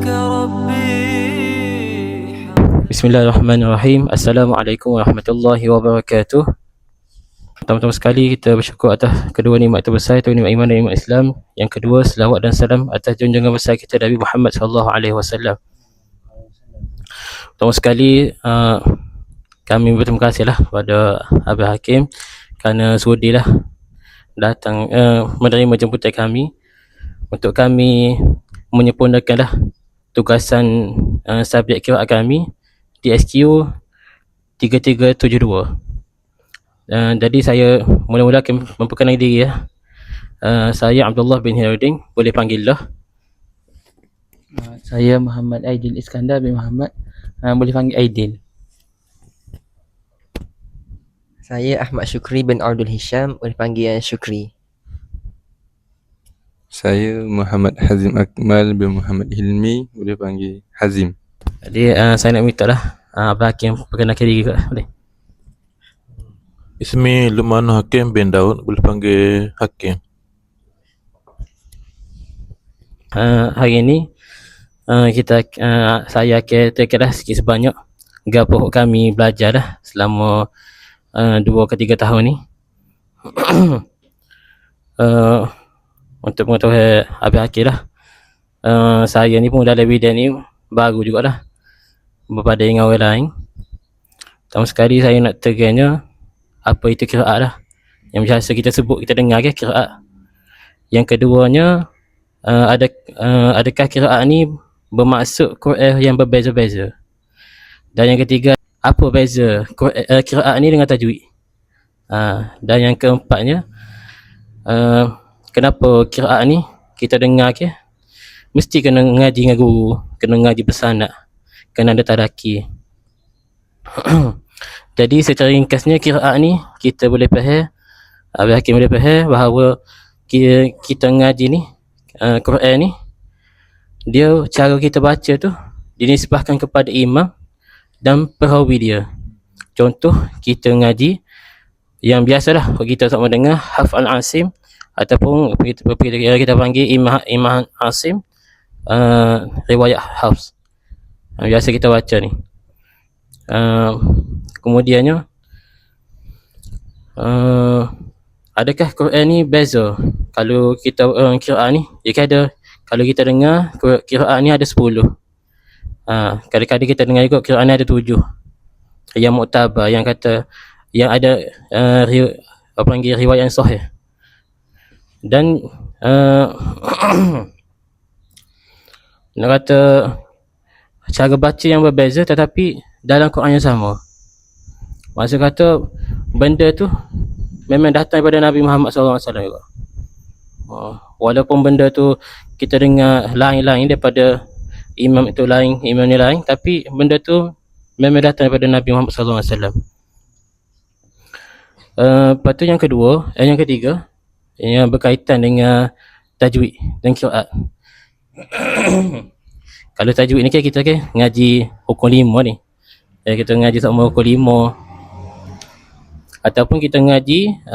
ربي. Bismillahirrahmanirrahim. Assalamualaikum warahmatullahi wabarakatuh. Pertama-tama sekali kita bersyukur atas kedua nikmat terbesar, iaitu nikmat iman dan nikmat Islam. Yang kedua, selawat dan salam atas junjungan besar kita Nabi Muhammad sallallahu alaihi wasallam. Pertama sekali kami berterima kasihlah kepada Abang Hakim kerana sudilah datang menerima jemputan kami untuk kami menyempurnakanlah tugasan subjek qiraat kami di SQ 3372. Jadi saya mula-mula akan memperkenalkan diri ya. Saya Abdullah bin Hirudin, boleh panggil lah. Saya Muhammad Aidil Iskandar bin Muhammad, boleh panggil Aidil. Saya Ahmad Syukri bin Abdul Hisham, boleh panggil Syukri. Saya Muhammad Hazim Akmal bin Muhammad Hilmi, boleh panggil Hazim. Jadi saya nak minta lah Abang Hakim perkenalkan diri juga, boleh? Ismi Luqman Hakim bin Daud, boleh panggil Hakim. Hari ini saya akan terkelah sikit sebanyak gapo kami belajar dah selama 2 ke 3 tahun ni. Untuk mengetahui Abang Hakim lah, saya ni pun dalam bidang ni baru jugalah berbanding dengan orang lain. Pertama sekali saya nak terangnya apa itu qiraat lah, yang biasa kita sebut, kita dengar ke qiraat. Yang keduanya, adakah qiraat ni bermaksud Quran yang berbeza-beza. Dan yang ketiga, apa beza qiraat ni dengan tajwid. Dan yang keempatnya, kenapa qiraat ni kita dengar ke mesti kena ngaji dengan guru, kena ngaji bersanad, kena ada tadaki. Jadi secara ringkasnya qiraat ni kita boleh faham, Abang Hakim boleh faham bahawa kita ngaji ni Quran ni, dia cara kita baca tu dinisbahkan kepada imam dan perawi dia. Contoh kita ngaji yang biasalah kita sama dengar Hafs al-Asim ataupun kita panggil Imam Asim, riwayat Hafs. Biasa kita baca ni. Kemudiannya, adakah Quran ni beza? Kalau kita qiraat ni, dia ada, kalau kita dengar qiraat ni ada 10. Kadang-kadang kita dengar juga qiraat ni ada 7. Yang muktabar, yang kata, yang ada panggil riwayat yang sahih. Dan nak kata cara baca yang berbeza tetapi dalam Quran yang sama. Maksud kata benda tu memang datang daripada Nabi Muhammad SAW juga. Walaupun benda tu kita dengar lain-lain daripada imam itu lain, imam ni lain, tapi benda tu memang datang daripada Nabi Muhammad SAW. Lepas tu yang ketiga yang berkaitan dengan tajwid dan qiraat. Kalau tajwid ni kan kita ngaji hukum 5 ni. Kita ngaji sama hukum 5. Ataupun kita ngaji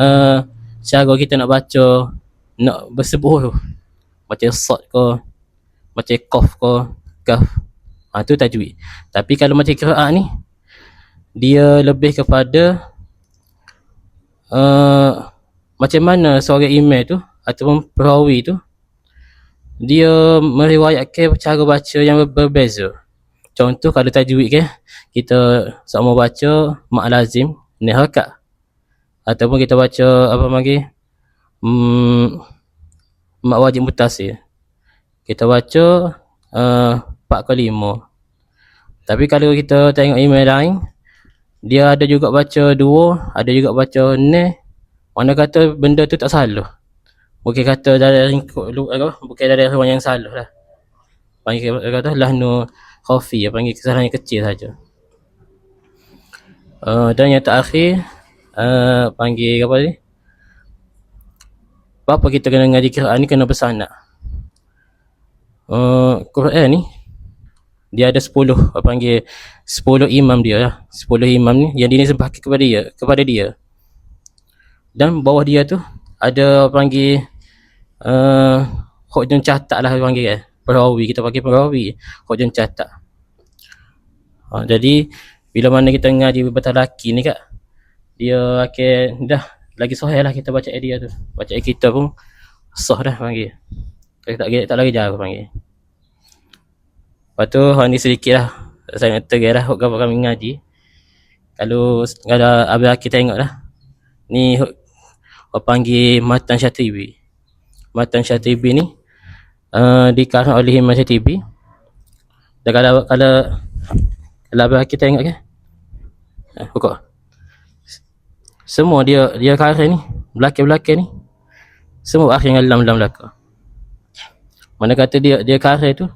cara kita nak baca, nak bersebut tu. Macam sad ke, macam qaf ke, kaf. Tu tajwid. Tapi kalau macam qiraat ni, dia lebih kepada macam mana seorang imam tu ataupun perawi tu dia meriwayatkan cara baca yang berbeza. Contoh kalau tajwid kita sama baca mak lazim ni harakat, ataupun kita baca apa lagi mak wajib muttasil, kita baca 4 ke 5. Tapi kalau kita tengok imam lain, dia ada juga baca 2, ada juga baca ne. Mana kata benda tu tak salah, bukan kata dari bukan dari riwayat yang salah lah. Panggil kata lahnu khafi, panggil kesalahan yang kecil saja. Dan yang terakhir panggil apa ni? Apa kita kena ngaji qiraat ni kena bersanad. Quran ni dia ada 10, panggil 10 imam dia lah. 10 imam ni yang dinisbahkan kepada dia. Dan bawah dia tu ada panggil hukun catat lah panggil perawi, kita panggil perawi, hujung catat. Jadi bila mana kita ngaji betul laki ni kak, dia akan dah lagi sahih lah kita baca dia tu. Baca kita pun sah dah panggil. Tak lagi jauh panggil. Lepas tu ni sedikit lah saya nak tergerak kalau kami ngaji. Kalau abang kita tengok lah. Ni orang panggil Matan Syatibi. Matan Syatibi ni dikarang oleh Imam Syatibi. Dan kalau abang kita tengok ke? Buka. Semua dia karang ni, belakang-belakang ni. Semua akhir dengan lam belakang. Mana kata dia karang tu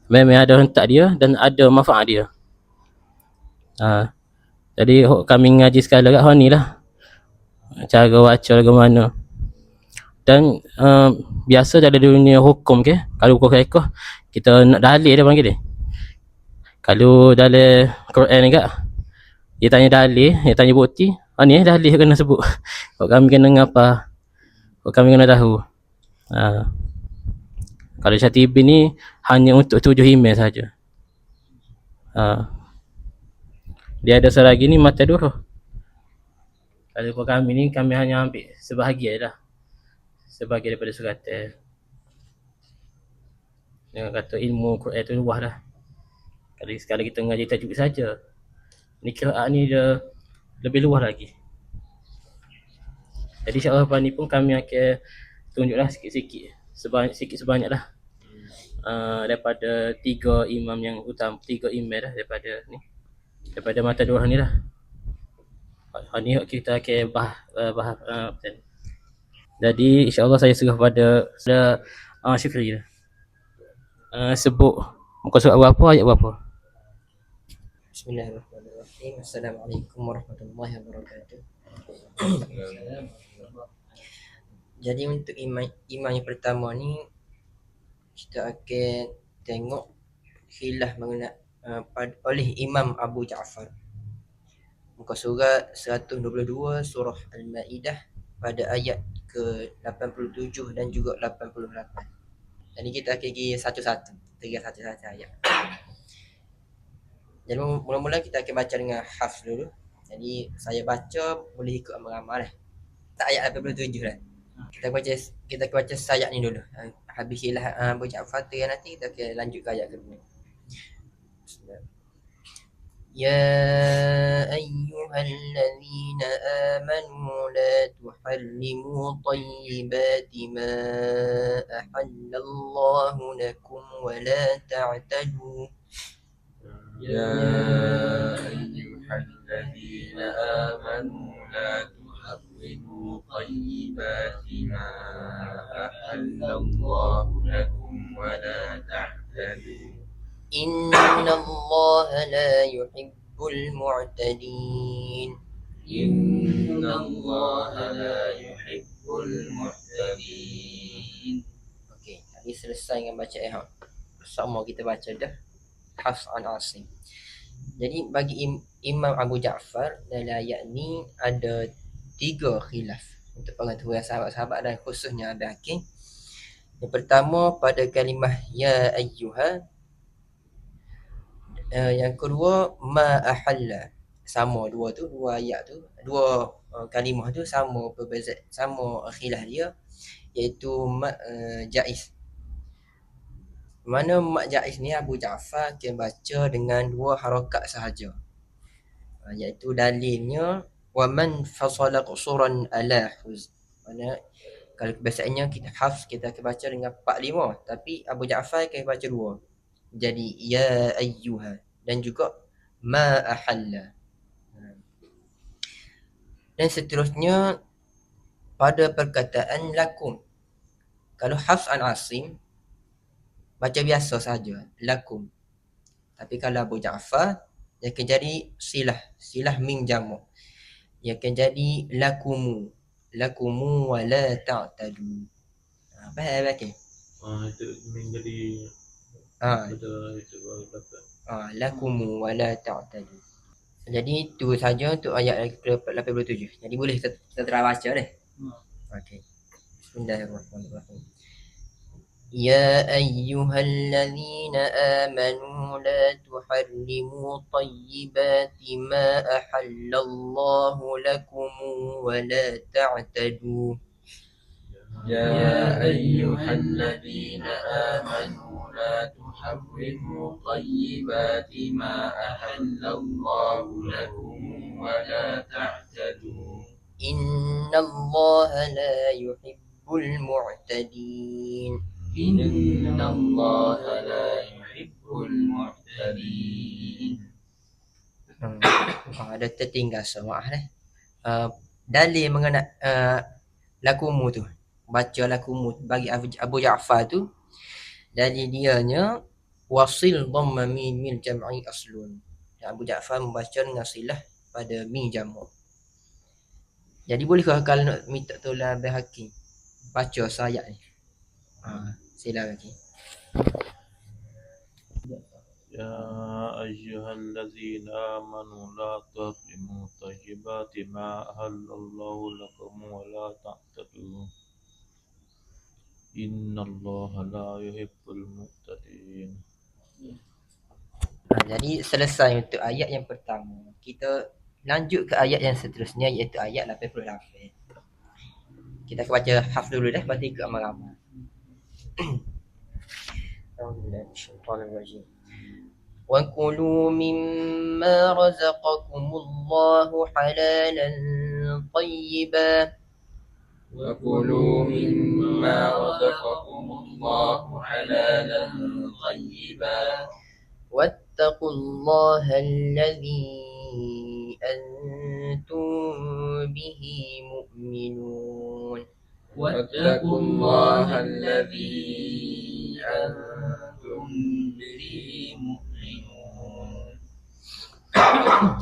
memang ada hentak dia dan ada manfaat dia. Jadi kami ngaji sekali kat ni lah. Cara baca bagaimana. Dan biasa dalam dunia hukum ke, kalau hukum fiqh kita nak dalil dia panggil dia. Kalau dalam Quran ni kak, dia tanya dalil, dia tanya bukti, ni dalil kena sebut. Kami kena ngapa? Kami kena tahu. Kalau Syatibi ni hanya untuk 7 email saja. Dia ada selagi ni mata dua. Kalau kami ni kami hanya ambil sebahagian lah. Sebahagian daripada suratan. Dia kata ilmu Quran tu luas dah. Kalau sekali kita ngaji tajuk saja, ni qiraat ni dia lebih luas lagi. Jadi insya-Allah ni pun kami akan tunjuklah sikit-sikit, sebanyak lah. Daripada 3 imam yang utama, 3 imam dah daripada ni. Daripada mata dua ni lah. Ni kita akan bahas jadi insya-Allah saya serah pada Syukri lah. Sebut muka surat berapa, ayat berapa. Bismillahirrahmanirrahim. Assalamualaikum warahmatullahi wabarakatuh. Jadi untuk imam yang pertama ni kita akan tengok khilaf mengenai oleh Imam Abu Ja'far. Muka surat 122 surah Al-Maidah pada ayat ke-87 dan juga 88. Jadi kita akan pergi satu-satu, ayat. Jadi mula-mula kita akan baca dengan hafz dulu. Jadi saya baca boleh ikut amal-amal lah. Tak ayat 87 lah. Kita baca sayat ni dulu. Habis khilaf Abu Ja'far tu yang nanti kita akan lanjut ke ayat kedua. يا أيها الذين آمنوا لا تحرموا طيبات ما أحل الله لكم ولا تعتدوا يا أيها الذين آمنوا لا تحرموا طيبات ما أحل الله لكم ولا تعتدوا إن الله لا يحب المعتدين إن الله لا يحب المعتدين. Okey, tadi selesai dengan baca ayat. Sama kita baca dah Hafs an Asim. Jadi bagi Imam Abu Ja'far dalam ayat ni ada 3 khilaf untuk pengetahuan sahabat-sahabat dan khususnya Abi Hakim. Yang pertama pada kalimah ya ayyuha. Yang kedua ma ahalla. Sama dua ayat tu, dua kalimah tu sama perbezaan, sama khilaf dia, iaitu jaiz. Mana mak jaiz ni Abu Ja'far akan baca dengan 2 harakat sahaja. Iaitu dalilnya wa man fasala qusuran ala huz. Mana kalau kebiasaannya kita hafz kita akan baca dengan 4-5, tapi Abu Ja'far akan baca 2. Jadi ya ayyuha dan juga ma ahalla. Dan seterusnya pada perkataan lakum. Kalau Hafs an Asim baca biasa saja lakum. Tapi kalau Abu Ja'far dia akan jadi silah mim jamak. Dia akan jadi lakumu wa la ta'tadu. Faham tak? Itu menjadi betul itu lakumu wa la ta'tadu. Jadi itu saja untuk ayat ke-87. Jadi boleh kita try baca deh. Okey. Bismillahirrahmanirrahim. يا أيها الذين آمنوا لا تحرموا طيبات ما أحل الله لكم ولا تعتدوا. يا أيها الذين آمنوا لا تحرموا طيبات ما أحل الله لكم ولا تعتدوا. إن الله لا يحب المعتدين. إن الله لا يحب المعتدين. Ada tertinggal maaf dalil mengenai lakumu tu, baca lakumu bagi Abu Ja'far tu, dalil dianya wasil dhamma mim jam'i aslun. Abu Ja'far membaca dengan silah pada mi jamak. Jadi bolehkah kalau nak minta tolong Abang Hakim baca ayat ni? Silakan Hakim. يا أيها الذين آمنوا لا تحرموا طيبات ما أحل الله لكم ولا تعتدوا إن الله لا يحب المعتدين. Jadi selesai untuk ayat yang pertama. Kita lanjut ke ayat yang seterusnya iaitu ayat 88. Kita akan baca hafz dulu dah, lepas tu ikut amal-amal. وَكُلُوا مِمَّا رَزَقَكُمُ اللَّهُ حَلَالًا طَيِّبًا وكلوا مما رزقكم الله حلالا طيبا واتقوا الله الذي أنتم به مؤمنون. واتقوا الله الذي أنتم به مؤمنون.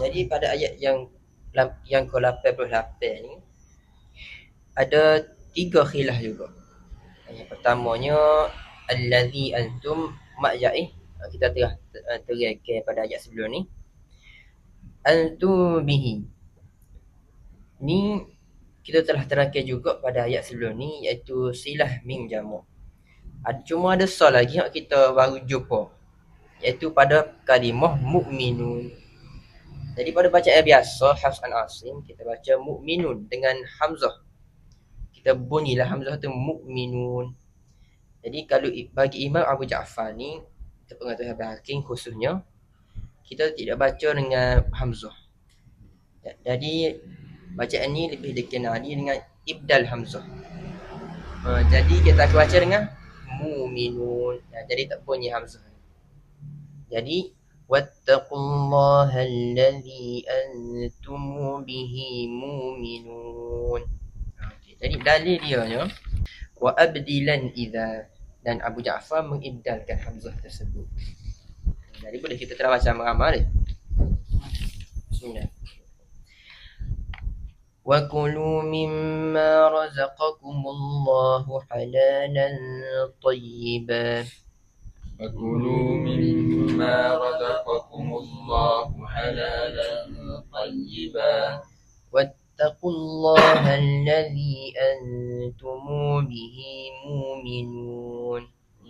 Jadi pada ayat yang ke-88 ni ada 3 khilaf juga. Yang pertamanya allazi antum ma'ja'i, kita telah terangkan pada ayat sebelum ni. Antum bihi, ni kita telah terangkan juga pada ayat sebelum ni iaitu silah mim jamak. Cuma ada soal lagi yang kita baru jumpa iaitu pada kalimah mukminun. Jadi pada bacaan biasa Hafs an Asim kita baca mukminun dengan hamzah. Kita bunyilah hamzah tu mukminun. Jadi kalau bagi Imam Abu Ja'far ni, sepengetahuan Abang Hakim khususnya, kita tidak baca dengan hamzah. Jadi bacaan ni lebih dikenali dengan ibdal hamzah. Jadi kita akan baca dengan mu'minun. Jadi tak bunyi hamzah. Jadi wattaqullaha allazi antum bihi mu'minun. Jadi dalil dia wa abdilan idza, dan Abu Ja'far mengibdalkan hamzah tersebut. Jadi boleh kita telah baca amal dia. Bismillah. Wa kulu mimma razaqakumullahu halalan tayyiban. وكلوا مما رزقكم الله حلالا طيبا واتقوا الله الذي أنتم به مؤمنون.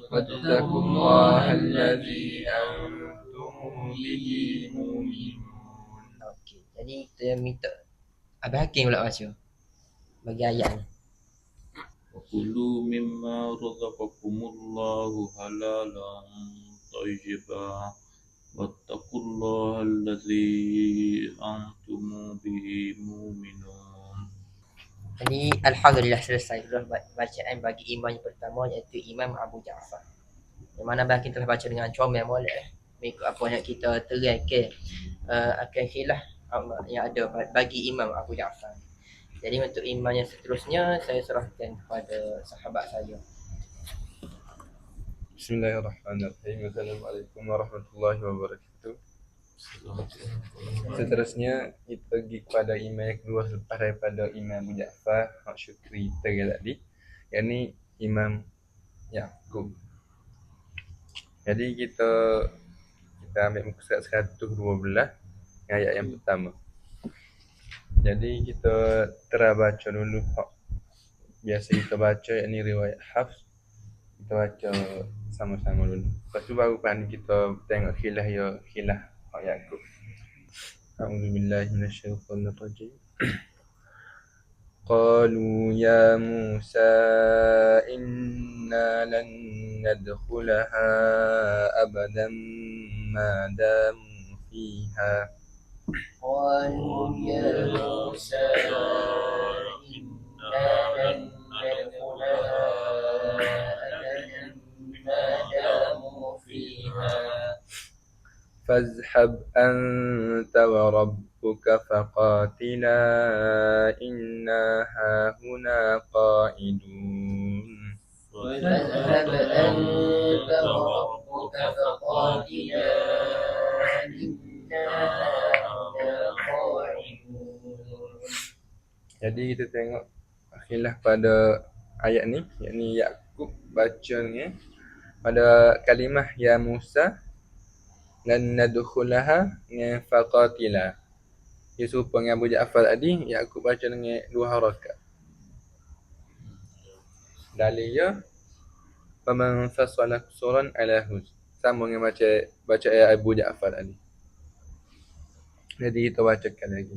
واتقوا الله الذي أنتم به مؤمنون. Okey, jadi kita minta Abang Hakim pula baca bagi ayat ni. وكلوا مما رزقكم الله حلالا طيبا واتقوا الله الذي أنتم به مؤمنون. Jadi alhamdulillah selesai sudah bacaan bagi imam yang pertama iaitu Imam Abu Ja'far. Yang mana Abang Hakim telah baca dengan comel molek mengikut apa yang kita terangkan akan khilaf yang ada bagi Imam Abu Ja'far. Jadi untuk imam yang seterusnya saya serahkan kepada sahabat saya. Bismillahirrahmanirrahim. Assalamualaikum warahmatullahi wabarakatuh. Seterusnya kita pergi kepada imam yang kedua selepas daripada Imam Abu Ja'far Hak Syukri kita tadi, yakni Imam Ya'qub. Jadi kita ambil muka surat 112 ayat yang pertama. Jadi kita baca dulu hak biasa kita baca, yakni riwayat Hafs. Kita kita baca sama-sama dulu. Lepas tu baru pan kita tengok khilaf Yaqub. A'udzubillahi minasyaitonirrajim. قالوا يا موسى إنا لن ندخلها أبدا ما داموا فيها قالوا يا موسى إنا لن ندخلها أبدا ما داموا فيها فاذهب أنت وربك فقاتلا إنا هاهنا قاعدون فاذهب أنت وربك فقاتلا إنا هاهنا قاعدون. Jadi kita tengok khilaf pada ayat ni, yakni Yaqub bacanya pada kalimah ya Musa lan nadkhulaha dengan faqatila. Dia serupa dengan Abu Ja'far tadi, Yaqub baca dengan 2 harakat. Dalilnya faman fasala qusuran ala hus. Sama dengan baca ayat Abu Ja'far tadi. Jadi kita bacakan lagi.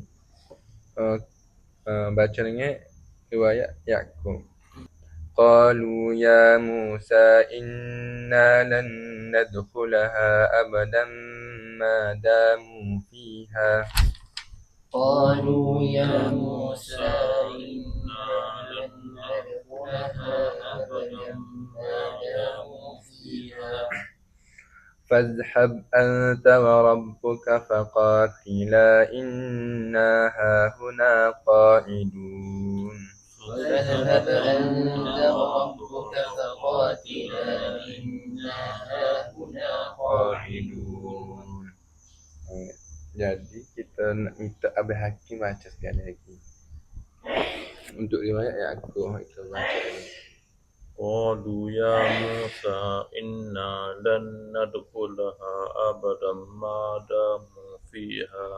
Baca dengan riwayat Yaqub. قالوا يا موسى إنا لن ندخلها أبدا ما داموا فيها قالوا يا موسى إنا لن ندخلها أبدا ما داموا فيها فاذهب أنت وربك فقاتلا إنا هاهنا قاعدون فاذهب أنت وربك فقاتلا إنا هاهنا قاعدون. Jadi kita nak minta Abang Hakim baca sekali lagi. Untuk riwayat Yaqub kita baca lagi. قالوا يا موسى إنا لن ندخلها أبدا ما داموا فيها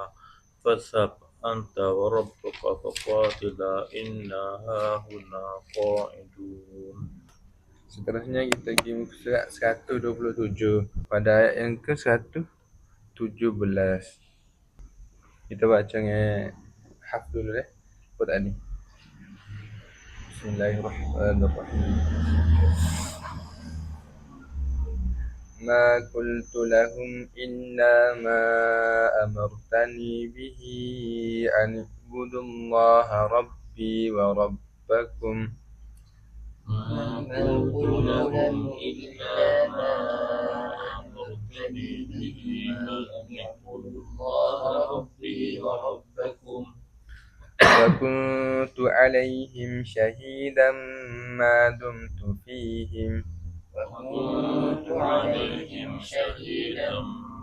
فاذهب أنت وربك فقاتلا إنا هاهنا قاعدون. Seterusnya kita pergi muka surat 127 pada ayat yang ke 117. Kita baca dengan haf dulu apa tadi. Bismillahirrahmanirrahim. ما قلت لهم إلا ما أمرتني به أن اعبدوا الله ربي وربكم ما قلت لهم إلا ما أمرتني به أن اعبدوا الله ربي وربكم وكنت عليهم شهيدا ما دمت فيهم وكنت عليهم شهيدا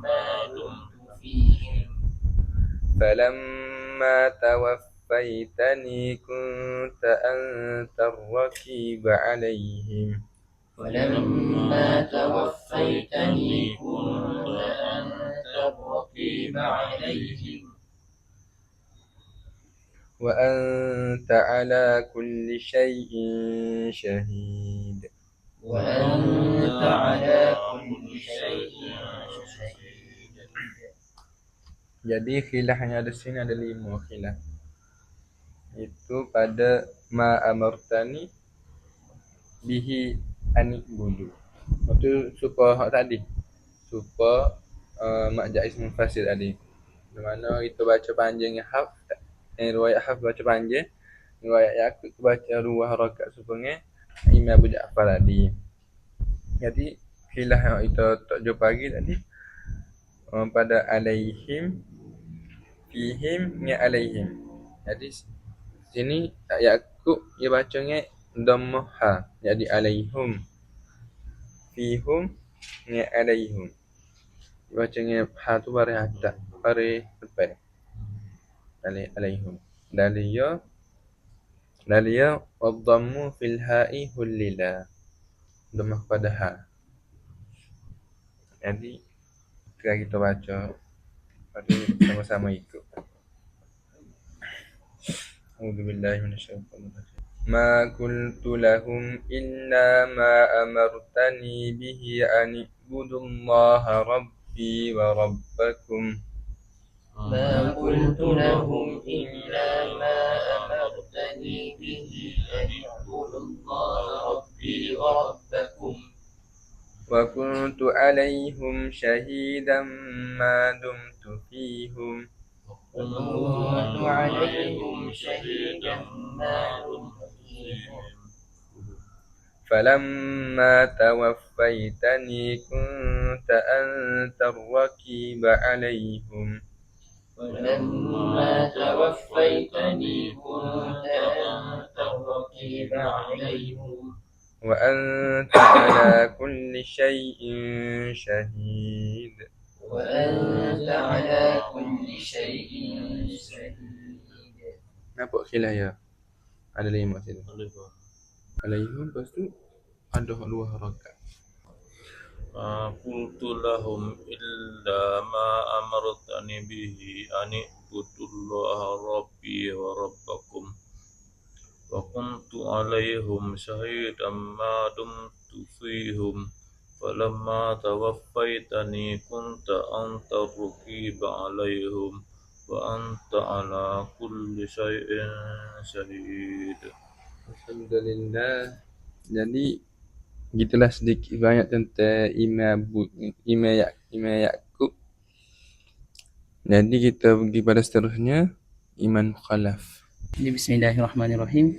ما دمت فيهم فلما توفيتني كنت أنت الرقيب عليهم ولما توفيتني كنت أنت الرقيب عليهم وأنت على كل شيء شهيد وأنت على كل شيء شهيد. Jadi khilaf yang ada sini ada 5 khilaf. Itu pada ma amartani bihi anibudu. Itu supaya hak tadi. Supaya mak jaiz mufassir tadi. Di mana kita baca panjang haf, riwayat haf baca panjang, riwayat Yaqub baca 2 harakat supaya Imam Abu Ja'far tadi. Jadi khilaf yang kita tak jumpa pagi tadi pada alaihim fihim ni alaihim. Jadi sini Yaqub dia bacanya dhammah ha. Jadi alaihum fihum ni alaihim. Dia bacanya ha tu baris atas, baris depan. Alaihim. Dalia wadhammu fil ha'i hullila. Dhammah pada ha. Jadi sekarang kita baca. Mari sama-sama ikut. A'udzubillahi minasyaitonir rajim. ما قلت لهم إلا ما أمرتني به أن اعبدوا الله ربي وربكم ما قلت لهم إلا ما أمرتني به أن اعبدوا الله ربي وربكم وكنت عليهم شهيدا ما دمت فيهم وكنت عليهم شهيدا ما دمت فيهم فلما توفيتني كنت أنت الرقيب عليهم ولما توفيتني كنت أنت الرقيب عليهم وأنت على كل شيء شهيد. وأنت على كل شيء شهيد. Nampak khilaf ya? Ada 5 sini. Alaihim, lepas tu ada 2 harakat. ما قلت لهم إلا ما أمرتني به أن اعبدوا الله ربي وربكم وكنت عليهم شهيدا ما دمت فيهم فلما توفيتني كنت أنت الرقيب عليهم وأنت على كل شيء شهيد. Alhamdulillah. Jadi gitulah sedikit banyak tentang Imam Yaqub. Jadi kita pergi pada seterusnya Iman Khalaf. Bismillahirrahmanirrahim.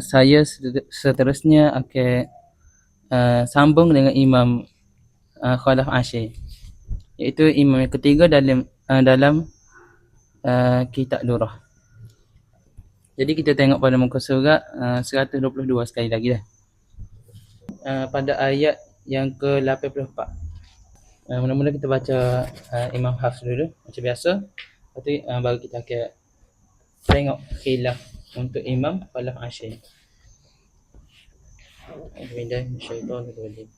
Saya seterusnya akan sambung dengan Imam Khalaf Ashir, iaitu imam yang ketiga dalam kitab Durrah. Jadi kita tengok pada muka surat 122 sekali lagi dah. Pada ayat yang ke-84. Mula-mula kita baca Imam Hafs dulu macam biasa. Lepas tu baru kita akan tengok khilaf untuk Imam Khalaf Ashir. Bismillahirrahmanirrahim.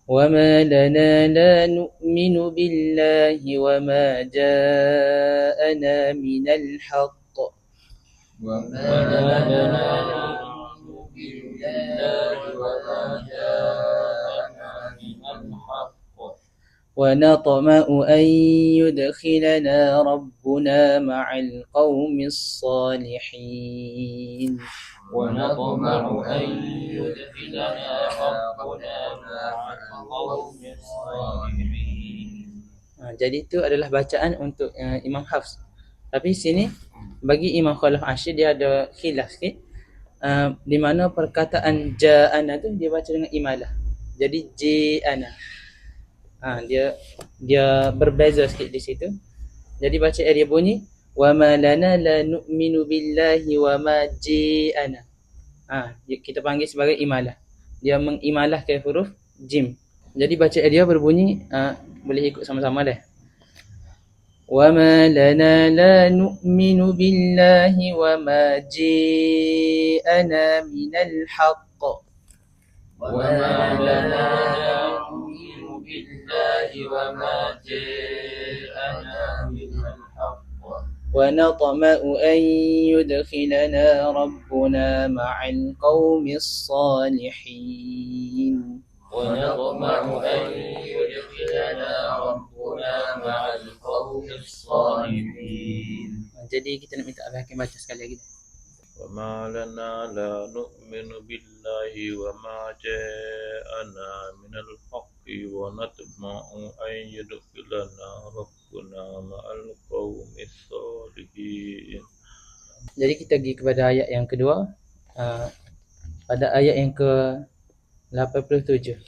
وما لنا لا نؤمن بالله وما جاءنا من الحق وما لنا لا نؤمن بالله وما جاءنا من الحق ونطمع أن يدخلنا ربنا مع القوم الصالحين ونطمع أن يدخلنا ربنا مع القوم الصالحين. Jadi itu adalah bacaan untuk Imam Hafs. Tapi sini bagi Imam Khalaf Ashir dia ada khilaf sikit. Di mana perkataan ja'ana tu dia baca dengan imalah. Jadi ji'ana. Dia berbeza sikit di situ. Jadi baca dia bunyi wa ma lana la nu'minu billahi wa ma ji'ana. Kita panggil sebagai imalah. Dia mengimalah ke huruf jim. Jadi baca dia berbunyi boleh ikut sama-sama dah. Wa ma lana la nu'minu billahi wa ma ji'ana minal haqq. Wa ma lana la nu'minu billahi wa ma ji'ana minal haqq. ونطمع أن يدخلنا ربنا مع القوم الصالحين ونطمع أن يدخلنا ربنا مع القوم الصالحين. Jadi kita nak minta Abang Hakim baca sekali lagi. وما لنا لا نؤمن بالله وما جاءنا من الحق ونطمع أن يدخلنا ربنا مع القوم الصالحين. Jadi kita pergi kepada ayat yang kedua. Pada ayat yang ke 87.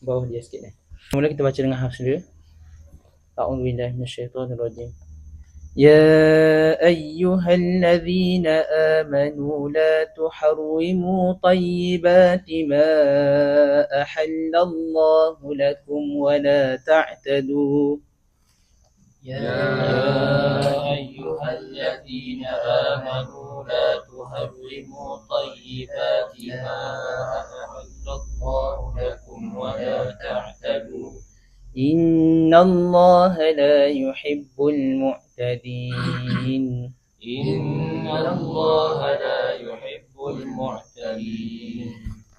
Bawah dia sikit ni. Mula kita baca dengan Hafs dulu. A'udzubillahi minasyaitonirrajim. يا أيها الذين آمنوا لا تحرموا طيبات ما أحل الله لكم ولا تعتدوا. يا أيها الذين آمنوا لا تحرموا طيبات ما أحل الله لكم ولا تعتدوا. إن الله لا يحب المعتدين. إن الله لا يحب المعتدين.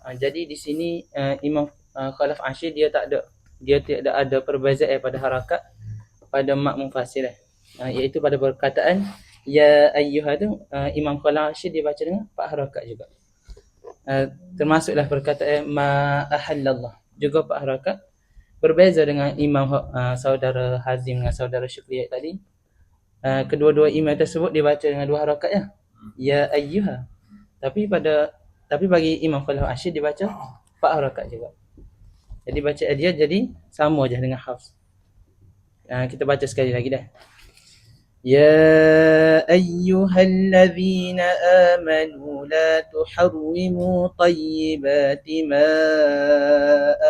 Jadi di sini Imam Khalaf Ashir dia tidak ada perbezaan pada harakat pada mak munfasil iaitu pada perkataan ya ayyuha tu Imam Khalaf Ashir dia baca dengan 4 harakat juga. Termasuklah perkataan ma ahallallah juga 4 harakat. Berbeza dengan Imam saudara Hazim dengan saudara Syukriyat tadi. Kedua-dua imam tersebut dibaca dengan 2 harakat ya ayyuha. Tapi bagi Imam Khalaf Ashir dibaca 4 harakat juga. Jadi bacaan dia jadi sama je dengan Hafs. Kita baca sekali lagi dah. Ya ayyuhallazina amanu la tuharrimu tayyibati ma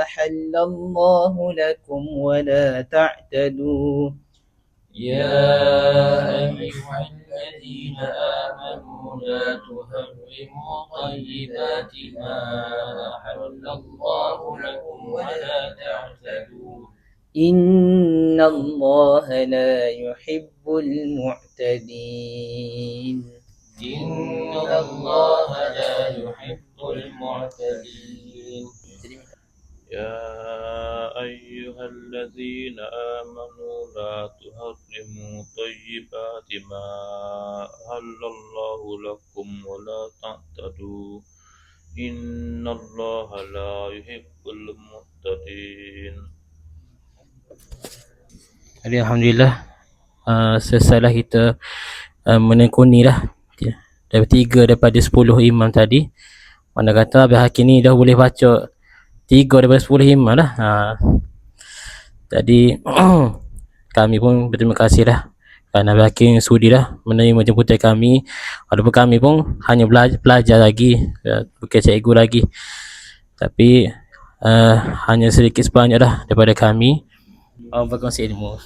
ahallallahu lakum wa la ta'tadu. يا أيها الذين آمنوا لا تحرموا طيبات ما أحل الله لكم ولا تعتدوا إن الله لا يحب المعتدين. إن الله لا يحب المعتدين. يا أيها الذين آمنوا لا تحرموا طيبات ما أحل الله لكم ولا تعتدوا إن الله لا يحب المعتدين. Jadi Alhamdulillah sesalah kita menekuni lah dari 3 daripada 10 imam tadi. Mana kata Abang Hakim ni dah boleh baca 3 daripada 10 imam lah. Jadi kami pun berterima kasih lah kerana Abang Hakim sudi lah menerima jemputan kami. Walaupun kami pun hanya belajar lagi, bukan cikgu lagi. Tapi hanya sedikit sebanyak lah daripada kami berkongsi ilmu.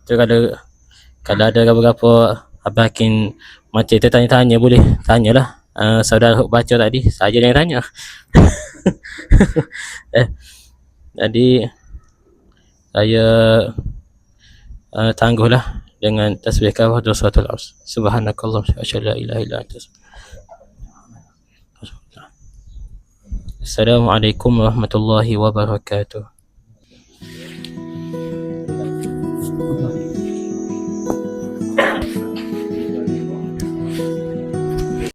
So, kalau ada beberapa Abang Hakim macam tertanya-tanya boleh tanyalah. Saudara baca tadi saja yang tanya. Jadi saya tangguhlah dengan tasbih kafah suratul Asr. Subhanakallah asyhadu an la ilaha illa anta. Assalamualaikum warahmatullahi wabarakatuh.